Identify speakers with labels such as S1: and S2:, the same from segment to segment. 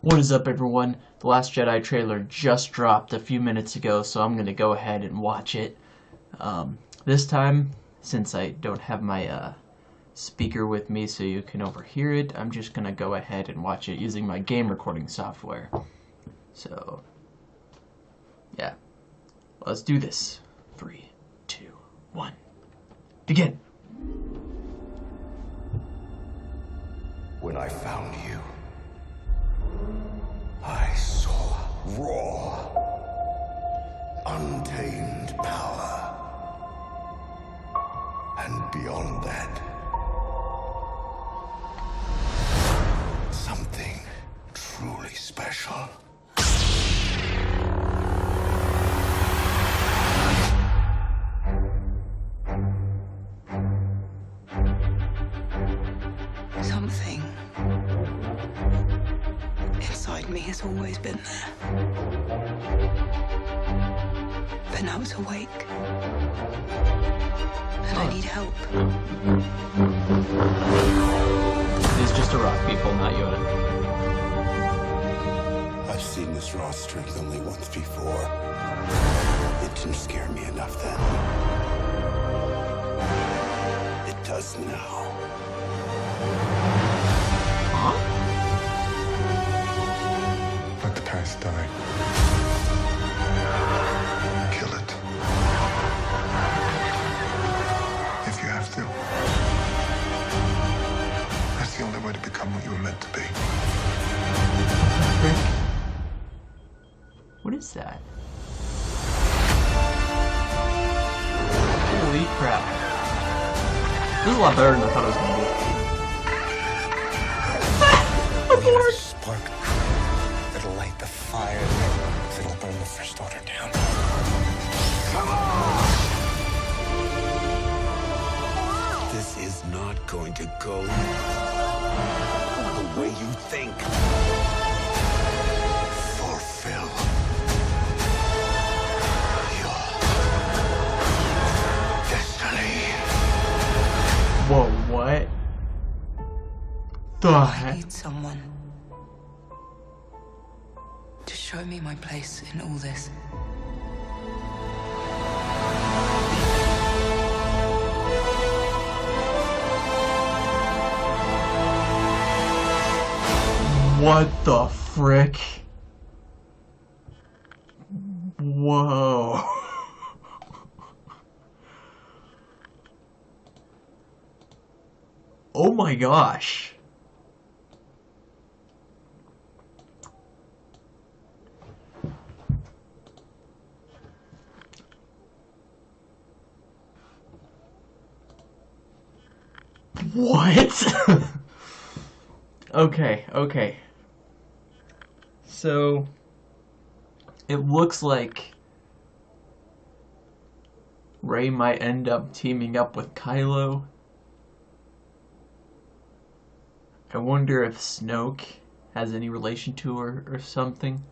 S1: What is up, everyone? The Last Jedi trailer just dropped a few minutes ago, so I'm gonna go ahead and watch it. This time, since I don't have my speaker with me so you can overhear it, I'm just gonna go ahead and watch it using my game recording software. So, yeah. Let's do this. 3, 2, 1. Begin!
S2: When I found you, I saw raw, untamed power. And beyond that, something truly special.
S3: Something inside me has always been there. But now it's awake. And I need help.
S1: He's just a rock, people, not Yoda.
S2: I've seen this raw strength only once before. It didn't scare me enough then. It does now. Let the past die. Kill it. If you have to. That's the only way to become what you were meant to be.
S1: What is that? Holy crap. This is a lot better than I thought it was going to be.
S2: There's a spark that'll light the fire that'll burn the First Order down. Come on! This is not going to go the way you think. Fulfill your destiny.
S1: Whoa, what? The
S3: I
S1: heck?
S3: need someone to show me my place in all this.
S1: What the frick? Whoa. Oh my gosh. What? Okay. So, it looks like Rey might end up teaming up with Kylo. I wonder if Snoke has any relation to her or something.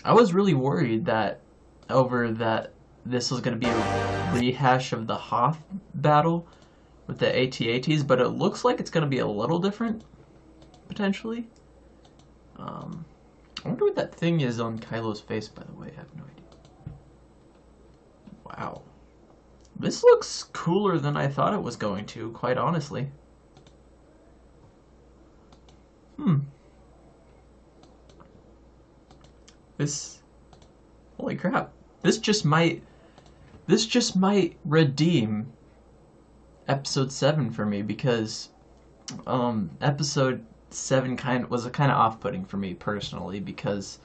S1: I was really worried that this was going to be a rehash of the Hoth battle with the AT-ATs, but it looks like it's going to be a little different, potentially. I wonder what that thing is on Kylo's face, by the way. I have no idea. Wow. This looks cooler than I thought it was going to, quite honestly. Holy crap. This just might redeem Episode 7 for me, because Episode 7 was kind of off-putting for me personally because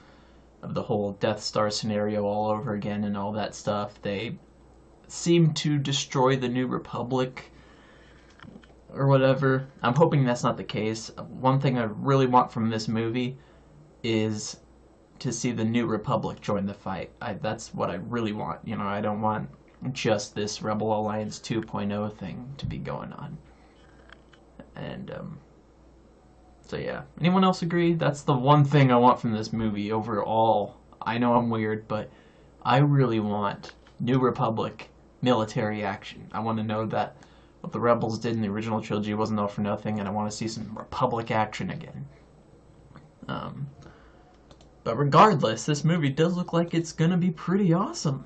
S1: of the whole Death Star scenario all over again and all that stuff. They seem to destroy the New Republic or whatever. I'm hoping that's not the case. One thing I really want from this movie is to see the New Republic join the fight. That's what I really want. You know, I don't want just this Rebel Alliance 2.0 thing to be going on. And, so yeah. Anyone else agree? That's the one thing I want from this movie overall. I know I'm weird, but I really want New Republic military action. I want to know that what the Rebels did in the original trilogy wasn't all for nothing, and I want to see some Republic action again. But regardless, this movie does look like it's gonna be pretty awesome.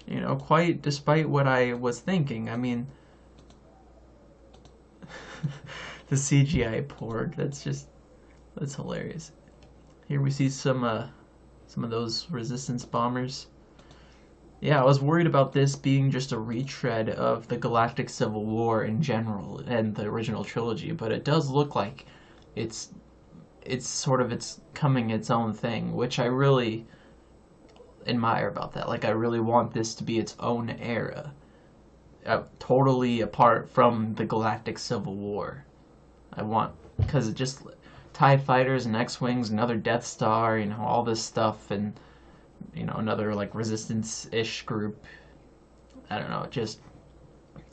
S1: You know, quite despite what I was thinking. I mean, the CGI Porg, that's hilarious. Here we see some of those Resistance bombers. Yeah, I was worried about this being just a retread of the Galactic Civil War in general and the original trilogy, but it does look like it's coming its own thing, which I really admire about that. Like, I really want this to be its own era, totally apart from the Galactic Civil War. Because it just TIE fighters and X-Wings, another Death Star, you know, all this stuff, and, you know, another, like, Resistance-ish group. I don't know,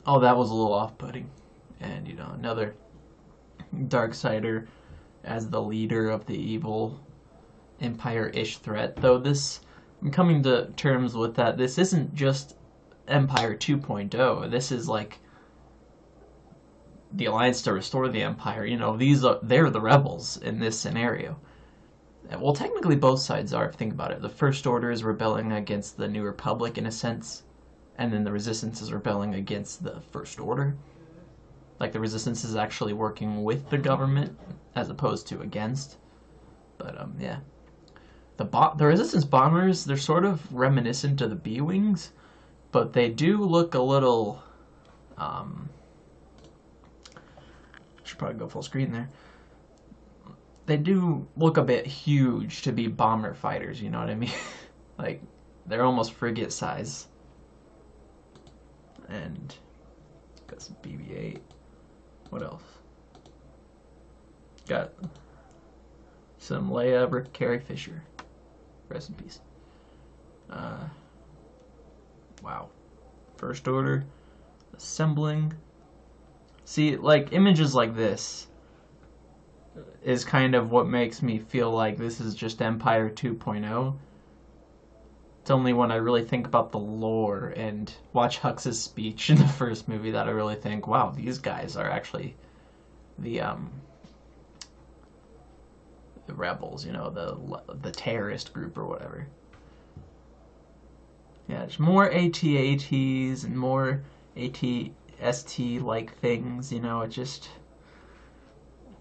S1: all that was a little off-putting. And, you know, another Darksider as the leader of the evil Empire-ish threat. Though I'm coming to terms with that. This isn't just Empire 2.0. This is like the Alliance to restore the Empire. You know, they're the rebels in this scenario. Well, technically both sides are, if you think about it. The First Order is rebelling against the New Republic in a sense, and then the Resistance is rebelling against the First Order. Like, the Resistance is actually working with the government as opposed to against. But yeah. The Resistance bombers, they're sort of reminiscent of the B-Wings, but they do look a little should probably go full screen there. They do look a bit huge to be bomber fighters, you know what I mean? Like, they're almost frigate size. And got some BB-8. What else? Got some Leia, Rick Carrie Fisher. Rest in peace. Wow. First Order. Assembling. See, like, images like this is kind of what makes me feel like this is just Empire 2.0. It's only when I really think about the lore and watch Hux's speech in the first movie that I really think, wow, these guys are actually the rebels, you know, the terrorist group or whatever. Yeah, there's more AT-ATs and more AT-ST-like things, you know,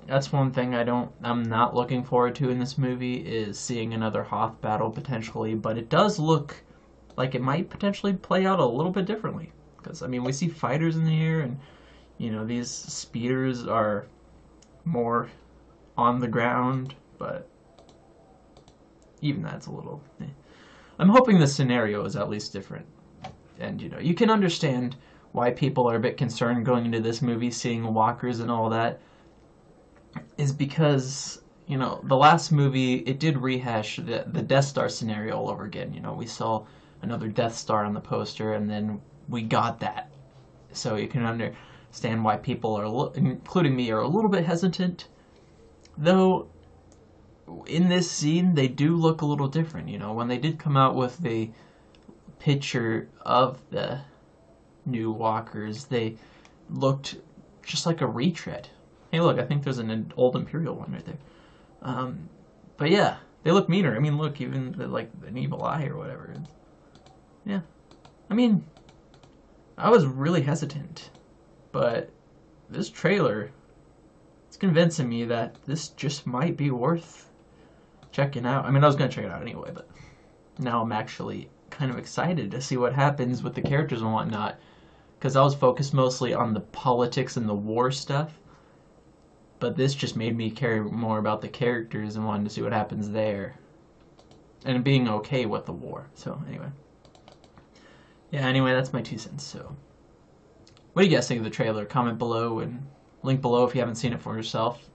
S1: that's one thing I'm not looking forward to in this movie, is seeing another Hoth battle potentially, but it does look like it might potentially play out a little bit differently. Because, I mean, we see fighters in the air, and, you know, these speeders are more on the ground, but even that's a little... I'm hoping the scenario is at least different. And, you know, you can understand why people are a bit concerned going into this movie, seeing walkers and all that, is because, you know, the last movie, it did rehash the Death Star scenario all over again. You know, we saw another Death Star on the poster, and then we got that. So you can understand why people are, including me, are a little bit hesitant. Though, in this scene, they do look a little different. You know, when they did come out with the picture of the new walkers, they looked just like a retread. Hey, look, I think there's an old Imperial one right there. But yeah, they look meaner. I mean, look, even like an evil eye or whatever. Yeah. I mean, I was really hesitant, but this trailer, it's convincing me that this just might be worth checking out. I mean, I was going to check it out anyway, but now I'm actually kind of excited to see what happens with the characters and whatnot, because I was focused mostly on the politics and the war stuff. But this just made me care more about the characters and wanted to see what happens there. And being okay with the war. So, anyway. Yeah, anyway, that's my 2 cents. So, what do you guys think of the trailer? Comment below and link below if you haven't seen it for yourself.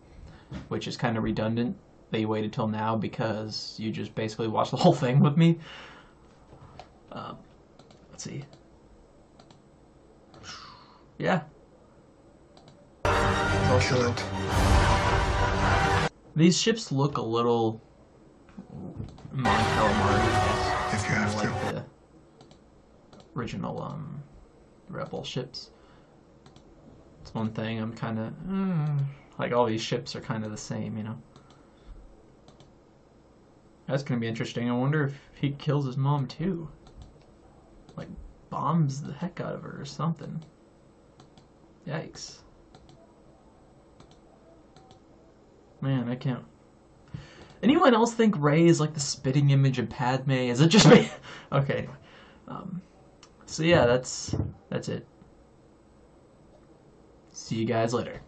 S1: Which is kind of redundant that you waited till now because you just basically watched the whole thing with me. Let's see. Yeah. Also, these ships look a little Mon Calamari,
S2: If you have
S1: like
S2: to.
S1: the original Rebel ships. It's one thing I'm kind of like, all these ships are kind of the same, you know. That's gonna be interesting. I wonder if he kills his mom too. Like, bombs the heck out of her or something. Yikes. Man, I can't. Anyone else think Rey is like the spitting image of Padme? Is it just me? Okay. So yeah, that's it. See you guys later.